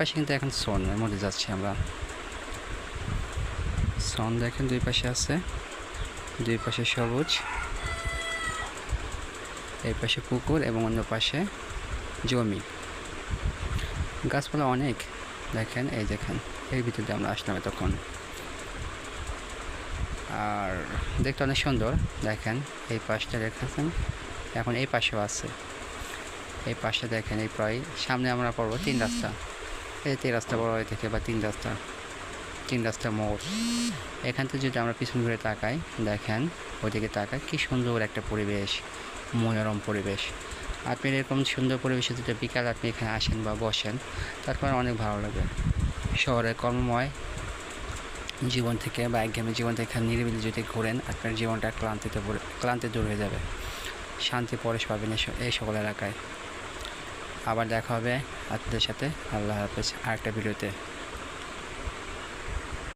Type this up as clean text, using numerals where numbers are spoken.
পাশে কিন্তু এখন সনের মধ্যে যাচ্ছি আমরা। সন দেখেন দুই পাশে আছে, দুই পাশে সবুজ, এই পাশে পুকুর এবং অন্য পাশে জমি, গাছপালা অনেক। দেখেন এই দেখেন এর ভিতরে আমরা আসলাম তখন, আর দেখতে অনেক সুন্দর। দেখেন এই পাশটা দেখেছেন, এখন এই পাশেও আছে, এই পাশে দেখেন এই প্রায় সামনে আমরা পড়বো 3 রাস্তা, এই 3 রাস্তা বড় হয়ে থেকে বা 3 রাস্তা মোড়। এখান থেকে যদি আমরা পিছন ঘুরে তাকাই, দেখেন ওইদিকে তাকাই, কি সুন্দর একটা পরিবেশ, মনোরম পরিবেশ। আপনি এরকম সুন্দর পরিবেশে যদি বিকালে আপনি এখানে আসেন বা বসেন, তারপর অনেক ভালো লাগে। শহরে কর্মময় জীবন থেকে বা একঘেয়েমি জীবন থেকে নিরিবিলি যদি ঘোরেন, আপনার জীবনটা ক্লান্তি দূর হয়ে যাবে, শান্তি পরশ পাবেন এই সকল এলাকায়। আবার দেখা হবে আপনাদের সাথে। আল্লাহ হাফেজ আরেকটা ভিডিওতে।